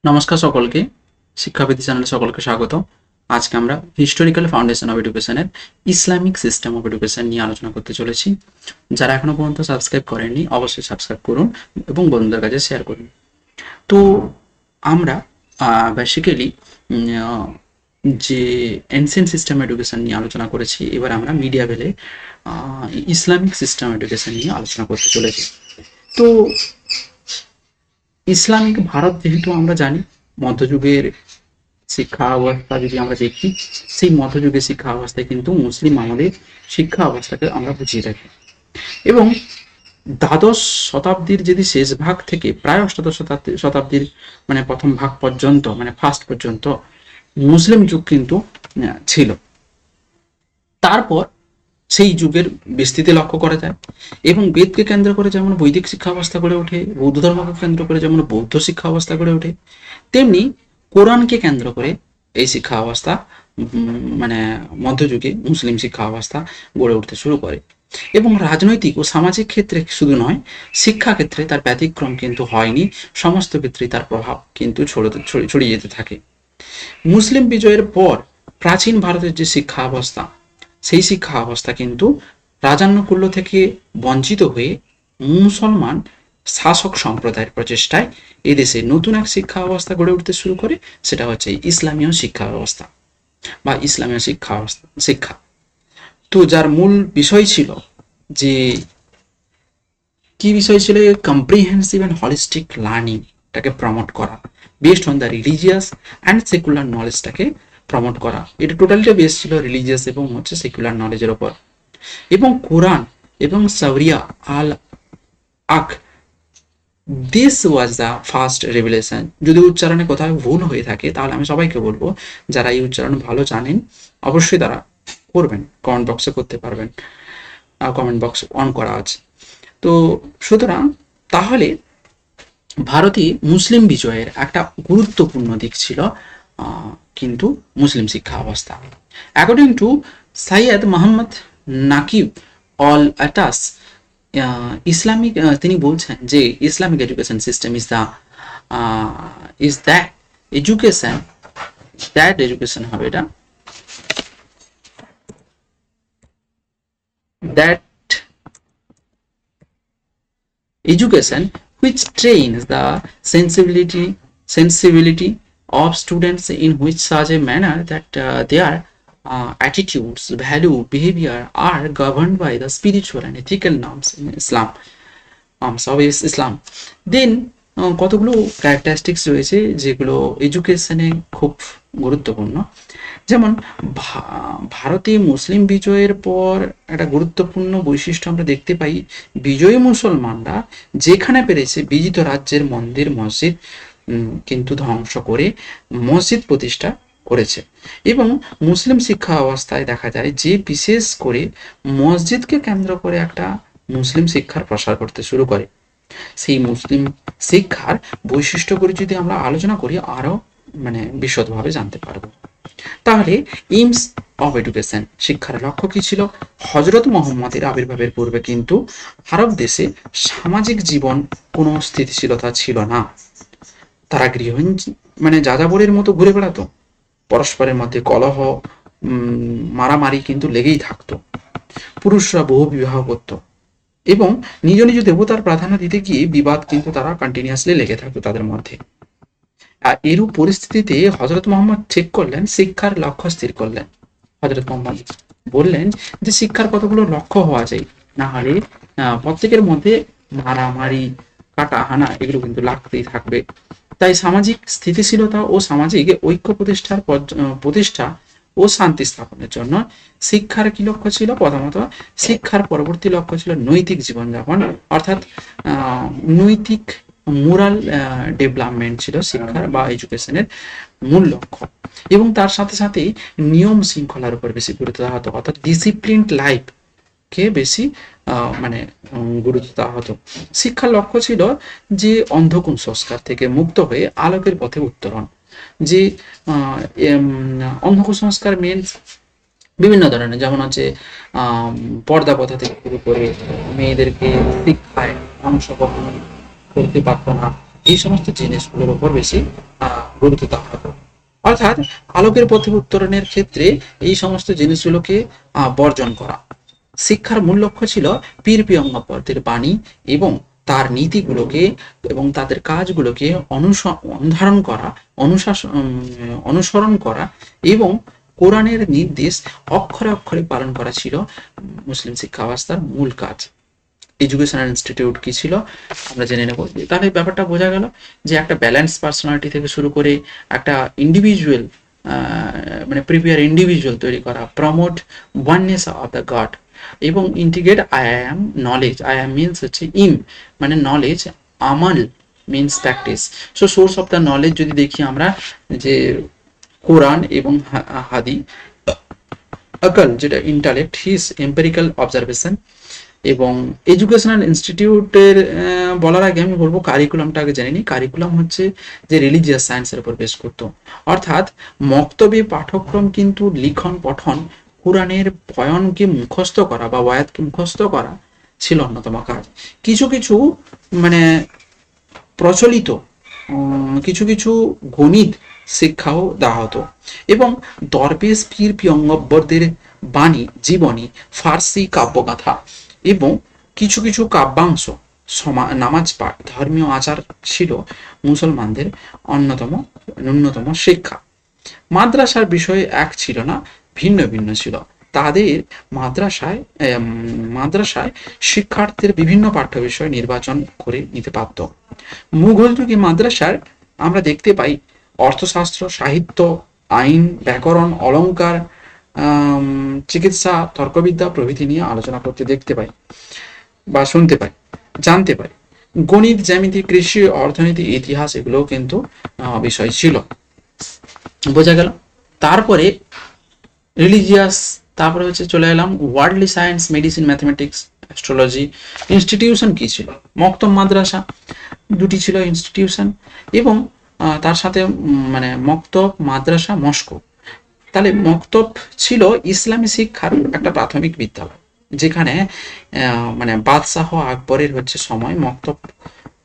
নমস্কার সকলকে, শিক্ষাবিধি চ্যানেলে সকলকে স্বাগত। আজকে আমরা হিস্টোরিক্যাল ফাউন্ডেশন অফ এডুকেশনের ইসলামিক সিস্টেম অফ এডুকেশন নিয়ে আলোচনা করতে চলেছি। যারা এখনো পর্যন্ত সাবস্ক্রাইব করেননি অবশ্যই সাবস্ক্রাইব করুন এবং বন্ধুদের কাছে শেয়ার করুন। তো আমরা বেসিক্যালি যে এনসিয়েন্ট সিস্টেম এডুকেশন নিয়ে আলোচনা করেছি, এবার আমরা মিডিয়াভেলে ইসলামিক সিস্টেম এডুকেশন নিয়ে আলোচনা করতে চলেছি। তো ইসলামিক ভারত যেহেতু আমরা জানি, মধ্যযুগের শিক্ষা অবস্থা যদি আমরা দেখি, সেই মধ্যযুগের শিক্ষা অবস্থায় কিন্তু মুসলিম আমাদের শিক্ষা অবস্থাকে আমরা বুঝিয়ে থাকি। এবং দ্বাদশ শতাব্দীর যদি শেষ ভাগ থেকে প্রায় অষ্টাদশ শতাব্দীর মানে প্রথম ভাগ পর্যন্ত, মানে ফার্স্ট পর্যন্ত মুসলিম যুগ কিন্তু ছিল। তারপর সেই যুগের বিস্তৃতি লক্ষ্য করা যায় এবং বেদকে কেন্দ্র করে যেমন বৈদিক শিক্ষা ব্যবস্থা গড়ে ওঠে, বৌদ্ধ ধর্মকে কেন্দ্র করে যেমন বৌদ্ধ শিক্ষা ব্যবস্থা গড়ে ওঠে, তেমনি কোরআনকে কেন্দ্র করে এই শিক্ষা ব্যবস্থা মানে মধ্যযুগে মুসলিম শিক্ষা ব্যবস্থা গড়ে উঠতে শুরু করে। এবং রাজনৈতিক ও সামাজিক ক্ষেত্রে শুধু নয়, শিক্ষা ক্ষেত্রে তার ব্যতিক্রম কিন্তু হয়নি। সমস্ত ক্ষেত্রেই তার প্রভাব কিন্তু ছড়িয়ে যেতে থাকে। মুসলিম বিজয়ের পর প্রাচীন ভারতের যে শিক্ষা ব্যবস্থা, সেই শিক্ষা ব্যবস্থা কিন্তু রাজানুকূল্য থেকে বঞ্চিত হয়ে মুসলমান শাসক সম্প্রদায়ের প্রচেষ্টায় এদেশে নতুন এক শিক্ষা ব্যবস্থা গড়ে উঠতে শুরু করে। সেটা হচ্ছে ইসলামীয় শিক্ষা ব্যবস্থা বা ইসলামীয় শিক্ষা। তো যার মূল বিষয় ছিল যে কি বিষয় ছিল, কম্প্রিহেন্সিভ অ্যান্ড হলিস্টিক লার্নিংটাকে প্রমোট করা, based on the religious and secular নলেজটাকে প্রমোট করা। এটা টোটালটা বেস ছিল রিলিজিয়াস এবং সেকুলার নলেজের ওপর। এবং কোরআন এবং সাওরিয়া আল আক, this was the first revelation. যদি উচ্চারণে কোথাও ভুল হয়ে থাকে তাহলে আমি সবাইকে বলবো, যারা এই উচ্চারণ ভালো জানেন অবশ্যই তারা করবেন, কমেন্ট বক্সে করতে পারবেন, কমেন্ট বক্স অন করা আছে। তো সুতরাং তাহলে ভারতে মুসলিম বিজয়ের একটা গুরুত্বপূর্ণ দিক ছিল কিন্তু মুসলিম শিক্ষা ব্যবস্থা। According to Syed Muhammad Naquib al Attas, Islamic তিনি বলছেন যে Islamic education system is that education, education হবে এটা, that education which trains the sensibility of students in which such a manner that their attitudes, value, behavior are governed by the spiritual and ethical norms in Islam. ইসলাম দেন কতগুলো characteristics রয়েছে যেগুলো এডুকেশনে খুব গুরুত্বপূর্ণ। যেমন ভারতে মুসলিম বিজয়ের পর একটা গুরুত্বপূর্ণ বৈশিষ্ট্য আমরা দেখতে পাই, বিজয়ী মুসলমানরা যেখানে পেরেছে বিজিত রাজ্যের মন্দির মসজিদ কিন্তু ধ্বংস করে মসজিদ প্রতিষ্ঠা করেছে। এবং মুসলিম শিক্ষা অবস্থায় দেখা যায় যে বিশেষ করে মসজিদকে কেন্দ্র করে একটা মুসলিম শিক্ষার প্রসার করতে শুরু করে। সেই মুসলিম শিক্ষার বৈশিষ্ট্যগুলি যদি আমরা আলোচনা করি আরো বিশদভাবে জানতে পারবো। তাহলে এইমস অফ এডুকেশন, শিক্ষার লক্ষ্য কি ছিল? হযরত মুহাম্মদের আবির্ভাবের পূর্বে কিন্তু আরব দেশে সামাজিক জীবন কোনো স্থিতিশীলতা ছিল না। তারা গৃহহীন যাযাবরের মতো ঘুরে বেড়াতো, পরস্পরের মধ্যে কলহ মারামারি কিন্তু লেগেই থাকতো, পুরুষরা বহু বিবাহ করত এবং নিজ নিজ দেবতার প্রাধান্য দিতে গিয়ে বিবাদ কিন্তু তারা কন্টিনিউয়াসলি লেগে থাকতো তাদের মধ্যে। আর এরূপ পরিস্থিতিতে হযরত মুহাম্মদ ঠিক করলেন, শিক্ষার লক্ষ্য স্থির করলেন। হযরত মুহাম্মদ বললেন যে শিক্ষার কতগুলো লক্ষ্য হওয়া যায়, না হলে প্রত্যেকের মধ্যে মারামারি কাটা হানা এগুলো কিন্তু লাগতেই থাকবে। তাই সামাজিক স্থিতিশীলতা ও সামাজিক ঐক্য প্রতিষ্ঠা ও শান্তি স্থাপনের জন্য শিক্ষার কি লক্ষ্য ছিল? প্রথমত শিক্ষার পরবর্তী লক্ষ্য ছিল নৈতিক জীবনযাপন, অর্থাৎ নৈতিক মোরাল ডেভেলপমেন্ট ছিল শিক্ষার বা এডুকেশনের মূল লক্ষ্য। এবং তার সাথে সাথে নিয়ম শৃঙ্খলার উপর বেশি গুরুত্ব দেওয়া হতো, অর্থাৎ ডিসিপ্লিনড লাইফ কে বেশি গুরুত্ব দেওয়া হতো। শিক্ষার লক্ষ্য ছিল যে অন্ধ কুসংস্কার থেকে মুক্ত হয়ে আলোকের পথে উত্তরণ। যে অন্ধ কুসংস্কার মিনস বিভিন্ন ধরনের, যেমন হচ্ছে পর্দা প্রথা থেকে শুরু করে মেয়েদেরকে শিক্ষায় অংশগ্রহণ করতে পারতো না, এই সমস্ত জিনিসগুলোর উপর বেশি গুরুত্ব দেওয়া হতো। অর্থাৎ আলোকের পথে উত্তরণের ক্ষেত্রে এই সমস্ত জিনিসগুলোকে বর্জন করা। শিক্ষার মূল লক্ষ্য ছিল পীর পয়গম্বরদের বাণী এবং তার নীতিগুলোকে এবং তাদের কাজগুলোকে অনুধারণ করা, অনুসরণ করা এবং কোরআনের নির্দেশ অক্ষরে অক্ষরে পালন করা ছিল মুসলিম শিক্ষা ব্যবস্থার মূল কাজ। এডুকেশনাল ইনস্টিটিউট কি ছিল আমরা জেনে নেব। তাহলে ব্যাপারটা বোঝা গেল যে একটা ব্যালেন্স পার্সোনালিটি থেকে শুরু করে একটা ইন্ডিভিজুয়াল মানে প্রিপেয়ার ইন্ডিভিজুয়াল তৈরি করা, promote oneness of the god এবং ইন্টিগ্রেট আই অ্যাম নলেজ। আই অ্যাম মিনস হচ্ছে ইম মানে নলেজ, আমল means practice. So source of the knowledge যদি দেখি আমরা যে কোরআন এবং হাদি, আকল যেটা ইন্টালেক্ট, হিজ এম্পেরিক্যাল অবজারভেশন। এবং এডুকেশনাল ইনস্টিটিউটের বলার আগে আমি বলবো কারিকুলামটা আগে জেনে নিই। কারিকুলাম হচ্ছে যে রিলিজিয়াস সায়েন্সের উপর বেস করতো, অর্থাৎ মক্তবে পাঠ্যক্রম কিন্তু লিখন পঠন, কোরআনের বয়ানকে মুখস্থ করা বা ওয়ায়াতকে মুখস্থ করা ছিল অন্যতম কাজ। কিছু কিছু মানে প্রচলিত কিছু কিছু গণিত শিক্ষাও দেওয়া হতো এবং দরবেশ পীর পয়গম্বরদের বাণী, জীবনী, ফার্সি কাব্যগাথা এবং কিছু কিছু কাব্যাংশ, নামাজ পাঠ, ধর্মীয় আচার ছিল মুসলমানদের ন্যূনতম শিক্ষা। মাদ্রাসার বিষয় এক ছিল না, ভিন্ন ভিন্ন ছিল। তাদের মাদ্রাসায় শিক্ষার্থীর বিভিন্ন পাঠ্য বিষয় নির্বাচন করে নিতে পারত। মুঘল যুগে মাদ্রাসার আমরা দেখতে পাই অর্থশাস্ত্র, সাহিত্য, আইন, ব্যাকরণ, অলঙ্কার, চিকিৎসা, তর্কবিদ্যা প্রভৃতি নিয়ে আলোচনা করতে দেখতে পাই বা শুনতে পাই, জানতে পারি। গণিত, জ্যামিতি, কৃষি, অর্থনীতি, ইতিহাস এগুলোও কিন্তু বিষয় ছিল। বোঝা গেল। তারপরে রিলিজিয়াস, তারপরে হচ্ছে চলে এলাম worldly science, medicine, mathematics, astrology. Institution কি ছিল? মক্তব মাদ্রাসা দুটি ছিল ইনস্টিটিউশন এবং তার সাথে মানে মক্তব, মাদ্রাসা, মস্কো। তাহলে মক্তব ছিল ইসলামী শিক্ষার একটা প্রাথমিক বিদ্যালয়, যেখানে মানে বাদশাহ আকবরের হচ্ছে সময় মক্তব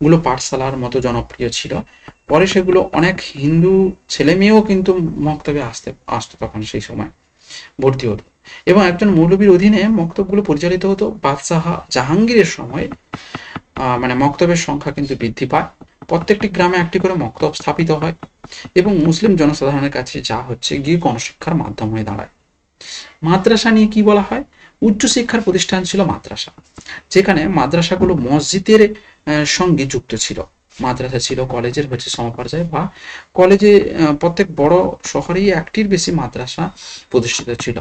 গুলো পাঠশালার মতো জনপ্রিয় ছিল। পরে সেগুলো অনেক হিন্দু ছেলে মেয়েও কিন্তু মক্তবে আসতো তখন সেই সময় ভর্তি হতো এবং একজন মৌলবীর অধীনে মক্তবগুলো পরিচালিত হতো। বাদশাহ জাহাঙ্গীরের সময় মানে মক্তবের সংখ্যা কিন্তু বৃদ্ধি পায়। প্রত্যেকটি গ্রামে একটি করে মক্তব স্থাপিত হয় এবং মুসলিম জনসাধারণের কাছে যা হচ্ছে গিয়ে গণশিক্ষার মাধ্যম হয়ে দাঁড়ায়। মাদ্রাসা নিয়ে কি বলা হয়? উচ্চশিক্ষার প্রতিষ্ঠান ছিল মাদ্রাসা, যেখানে মাদ্রাসাগুলো মসজিদের সঙ্গে যুক্ত ছিল। মাদ্রাসা ছিল কলেজের হচ্ছে সমপর্যায়ে বা কলেজে প্রত্যেক বড় শহরেই একটির বেশি মাদ্রাসা প্রতিষ্ঠিত ছিল।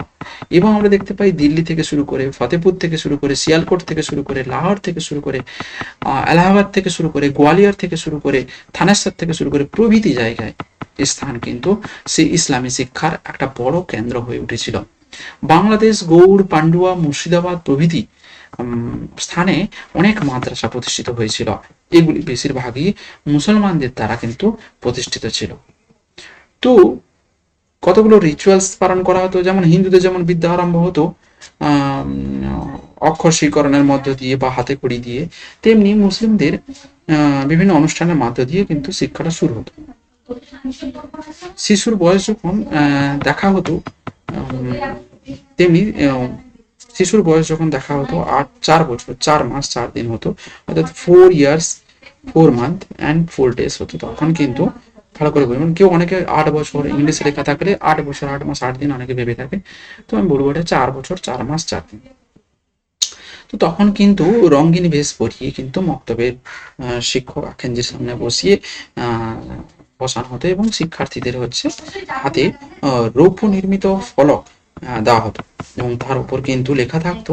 এবং আমরা দেখতে পাই দিল্লি থেকে শুরু করে, ফতেপুর থেকে শুরু করে, সিয়ালকোট থেকে শুরু করে, লাহোর থেকে শুরু করে, এলাহাবাদ থেকে শুরু করে, গোয়ালিয়র থেকে শুরু করে, থানেশ্বর থেকে শুরু করে প্রভৃতি জায়গায় স্থান কিন্তু সেই ইসলামী শিক্ষার একটা বড় কেন্দ্র হয়ে উঠেছিল। বাংলাদেশ, গৌড়, পান্ডুয়া, মুর্শিদাবাদ প্রভৃতি স্থানে অনেক মাদ্রাসা প্রতিষ্ঠিত হয়েছিল। এগুলি বেশিরভাগই মুসলমানদের দ্বারা কিন্তু প্রতিষ্ঠিত ছিল। তো কতগুলো রিচুয়ালস পালন করা হতো, যেমন হিন্দুদের যেমন বিদ্যা আরম্ভ হতো অক্ষর স্বীকরণের মধ্য দিয়ে বা হাতে খড়ি দিয়ে, তেমনি মুসলিমদের বিভিন্ন অনুষ্ঠানের মধ্য দিয়ে কিন্তু শিক্ষাটা শুরু হতো। শিশুর বয়স যখন দেখা হতো তেমনি শিশুর বয়স যখন দেখা হতো 4 বছর 4 মাস 4 দিন হতো, অর্থাৎ 4 years 4 month and 4 days হতো। তখন কিন্তু ভালো করে বলবেন, কেউ অনেকে 8 বছর ইংলিশে লেখা থাকলে 8 বছর 8 মাস 8 দিন অনেকে ভেবে থাকে, তো আমি বলবো এটা 4 বছর 4 মাস 4 দিন। তো তখন কিন্তু রঙিন বেশ পরিয়ে কিন্তু মক্তবের শিক্ষক আখেনজির সামনে বসানো হতো এবং শিক্ষার্থীদের হচ্ছে হাতে রৌপ্য নির্মিত ফলক দেওয়া হতো এবং তার উপর কিন্তু লেখা থাকতো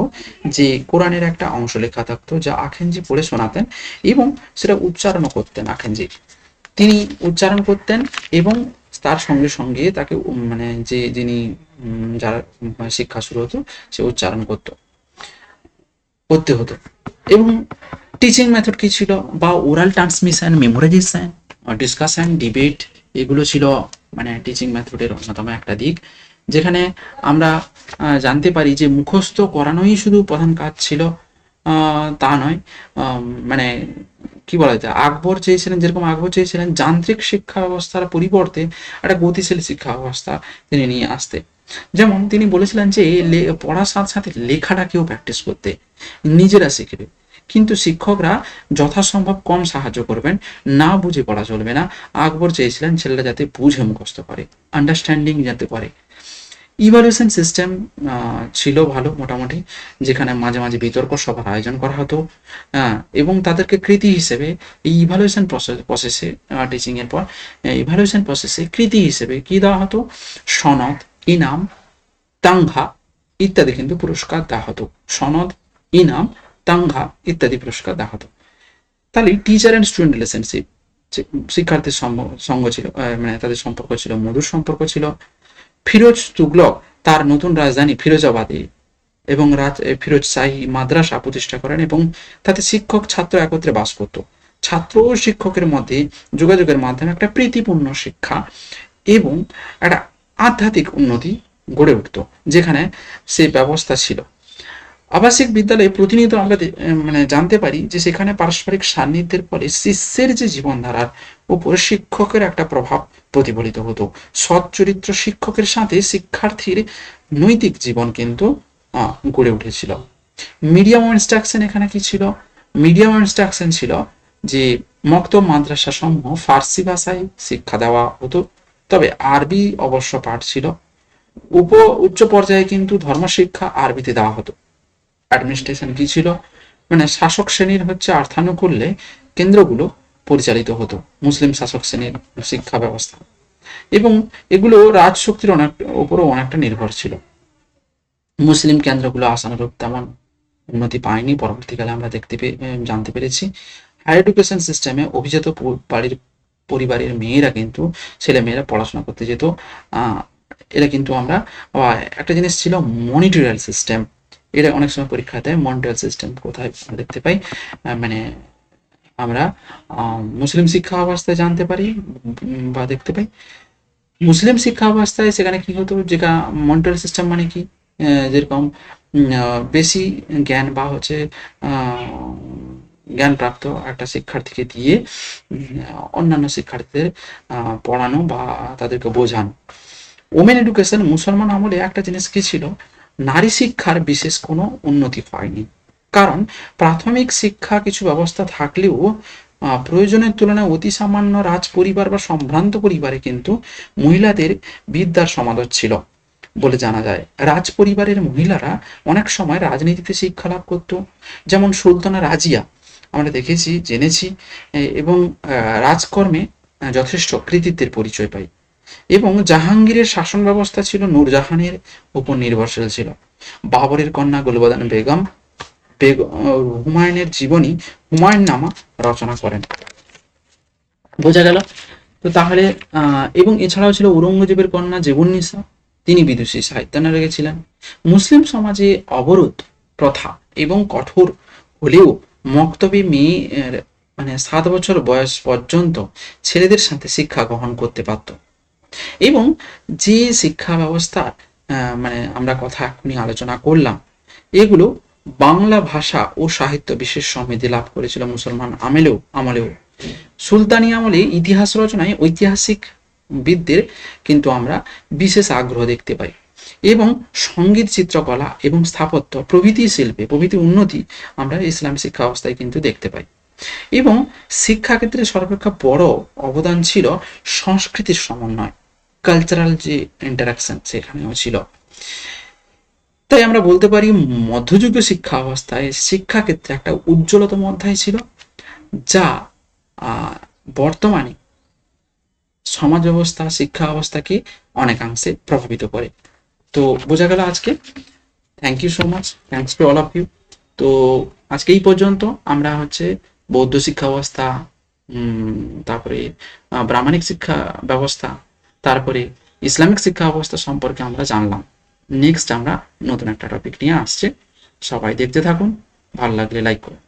যে কোরআনের একটা অংশ লেখা থাকতো, যা আখেনজি পড়ে শোনাতেন এবং সেটা উচ্চারণও করতেন। আখেনজি তিনি উচ্চারণ করতেন এবং তার সঙ্গে সঙ্গে তাকে মানে যিনি যারা শিক্ষা শুরু হতো সে উচ্চারণ করতে হতো। এবং টিচিং মেথড কি ছিল? বা oral transmission, memorisation, discussion, debate, এগুলো ছিল মানে টিচিং মেথডের অন্যতম একটা দিক, যেখানে আমরা জানতে পারি যে মুখস্থ করানোই শুধু প্রধান কাজ ছিল তা নয়, মানে কি বলা যায়, আকবর চেয়েছিলেন, যেরকম আকবর চেয়েছিলেন যান্ত্রিক শিক্ষা ব্যবস্থার পরিবর্তে একটা গতিশীল শিক্ষা ব্যবস্থা তিনি নিয়ে আসতে। যেমন তিনি বলেছিলেন যে পড়ার সাথে সাথে লেখাটাকেও প্র্যাকটিস করতে, নিজেরা শিখবে, কিন্তু শিক্ষকরা যথাসম্ভব কম সাহায্য করবেন, না বুঝে পড়া চলবে না। আকবর চেয়েছিলেন ছেলেরা যাতে বুঝে মুখস্থ করে, আন্ডারস্ট্যান্ডিং যাতে পারে। ইভালুয়েশন সিস্টেম ছিল ভালো মোটামুটি, যেখানে মাঝে মাঝে বিতর্ক সভার আয়োজন করা হতো, এবং তাদেরকে কৃতি হিসেবে এই ইভালুয়েশন প্রসেসে টিচিং এর পর ইভালুয়েশন প্রসেসে কৃতি হিসেবে কি দেওয়া হতো, সনদ, ইনাম, তাঙ্ঘা ইত্যাদি কিন্তু পুরস্কার দেওয়া হতো। সনদ, ইনাম, তাঙ্ঘা ইত্যাদি পুরস্কার দেওয়া হতো। তাহলে টিচার অ্যান্ড স্টুডেন্ট রিলেশনশিপ, শিক্ষার্থীর সঙ্গ ছিল, মানে তাদের সম্পর্ক ছিল, মধুর সম্পর্ক ছিল। ফিরোজ তুগলক তার নতুন রাজধানী ফিরোজাবাদে এবং ফিরোজ শাহী মাদ্রাসা প্রতিষ্ঠা করেন, এবং তাতে শিক্ষক ছাত্র একত্রে বাস করত। ছাত্র ও শিক্ষকের মধ্যে যোগাযোগের মাধ্যমে একটা প্রীতিপূর্ণ শিক্ষা এবং একটা আধ্যাত্মিক উন্নতি গড়ে উঠত, যেখানে সেই ব্যবস্থা ছিল। আবাসিক বিদ্যালয়ে প্রতিনিয়ত আমরা মানে জানতে পারি যে সেখানে পারস্পরিক সান্নিধ্যের ফলে শিষ্যের যে জীবনধারার উপর শিক্ষকের একটা প্রভাব প্রতিফলিত হতো। সৎ চরিত্র শিক্ষকের সাথে শিক্ষার্থীর নৈতিক জীবন কিন্তু গড়ে উঠেছিল। মিডিয়াম অফ ইনস্ট্রাকশন এখানে কি ছিল? মিডিয়াম অফ ইনস্ট্রাকশন ছিল যে মক্তব মাদ্রাসা সমূহ ফার্সি ভাষায় শিক্ষা দেওয়া হতো, তবে আরবি অবশ্য পাঠ ছিল। উচ্চ পর্যায়ে কিন্তু ধর্মশিক্ষা আরবিতে দেওয়া হতো। অ্যাডমিনিস্ট্রেশন কি ছিল? মানে শাসক শ্রেণীর অর্থানুকূল্যে কেন্দ্রগুলো পরিচালিত হতো, মুসলিম শাসক শ্রেণীর শিক্ষা ব্যবস্থা, এবং এগুলো রাজশক্তির উপরও অনেকটা নির্ভর ছিল। মুসলিম কেন্দ্রগুলো আশানুরূপ তেমন উন্নতি পায়নি, পরবর্তীকালে আমরা জানতে পেরেছি। হায়ার এডুকেশন সিস্টেমে অভিজাত বাড়ির পরিবারের মেয়েরা কিন্তু, ছেলে মেয়েরা পড়াশোনা করতে যেত। এরা কিন্তু আমরা একটা জিনিস ছিল মনিটরিয়াল সিস্টেম, এটা অনেক সময় পরীক্ষা দেয়। মনিটরিয়াল সিস্টেম কোথায় দেখতে পাই? মানে আমরা মুসলিম শিক্ষা ব্যবস্থায় জানতে পারি বা দেখতে পাই। মুসলিম শিক্ষা ব্যবস্থায় সেখানে কি হতো, যেটা মনিটরিয়াল সিস্টেম মানে কি, যেরকম বেশি জ্ঞান বা জ্ঞানপ্রাপ্ত একটা শিক্ষার্থীকে দিয়ে অন্যান্য শিক্ষার্থীদের পড়ানো বা তাদেরকে বোঝানো। ওমেন এডুকেশন মুসলমান আমলে একটা জিনিস কি ছিল, নারী শিক্ষার বিশেষ কোনো উন্নতি হয়নি, কারণ প্রাথমিক শিক্ষা কিছু ব্যবস্থা থাকলেও প্রয়োজনের তুলনায় অতি সামান্য রাজ পরিবার বা সম্ভ্রান্ত পরিবারে কিন্তু মহিলাদের বিদ্যার সমাদর ছিল বলে জানা যায়। রাজ পরিবারের মহিলারা অনেক সময় রাজনীতিতে শিক্ষা লাভ করত, যেমন সুলতানা রাজিয়া আমরা দেখেছি, জেনেছি, এবং রাজকর্মে যথেষ্ট কৃতিত্বের পরিচয় পাই। এবং জাহাঙ্গীরের শাসন ব্যবস্থা ছিল নূরজাহানের উপর নির্ভরশীল ছিল। বাবরের কন্যা গুলবদন বেগম হুমায়ুনের জীবনী হুমায়ুন নামা রচনা করেন। বোঝা গেল তো তাহলে। এবং এছাড়াও ছিল ঔরঙ্গজেবের কন্যা জেবুন্নিসা, তিনি বিদুষী সাহিত্যানুরাগী ছিলেন। মুসলিম সমাজে অবরোধ প্রথা এবং কঠোর হলেও মক্তবে মেয়ের 7 বছর বয়স পর্যন্ত ছেলেদের সাথে শিক্ষা গ্রহণ করতে পারত। এবং যে শিক্ষা ব্যবস্থা আমরা কথা এখনই আলোচনা করলাম, এগুলো বাংলা ভাষা ও সাহিত্য বিশেষ সমৃদ্ধি লাভ করেছিল মুসলমান আমলেও। সুলতানি আমলে ইতিহাস রচনায় ঐতিহাসিক বিদদের কিন্তু আমরা বিশেষ আগ্রহ দেখতে পাই, এবং সঙ্গীত, চিত্রকলা এবং স্থাপত্য প্রভৃতি শিল্পে উন্নতি আমরা ইসলামী শিক্ষা ব্যবস্থায় কিন্তু দেখতে পাই। এবং শিক্ষাক্ষেত্রে সর্বাপেক্ষা বড় অবদান ছিল সংস্কৃতির সমন্বয়, কালচারাল যে ইন্টারাকশন সেখানেও ছিল। তাই আমরা বলতে পারি মধ্যযুগীয় শিক্ষা ব্যবস্থায় শিক্ষাক্ষেত্রে একটা উজ্জ্বলতম অধ্যায় ছিল, যা বর্তমানে সমাজ ব্যবস্থা, শিক্ষা ব্যবস্থাকে অনেকাংশে প্রভাবিত করে। তো বোঝা গেল আজকে। Thank you so much, thanks to all of you. তো আজকে এই পর্যন্ত আমরা বৌদ্ধ শিক্ষা ব্যবস্থা, তারপরে ব্রাহ্মণিক শিক্ষা ব্যবস্থা, তারপরে ইসলামিক শিক্ষা ব্যবস্থা সম্পর্কে আমরা জানলাম। নেক্সট আমরা নতুন একটা টপিক নিয়ে আসছে। সবাই দেখতে থাকুন, ভালো লাগলে লাইক করুন।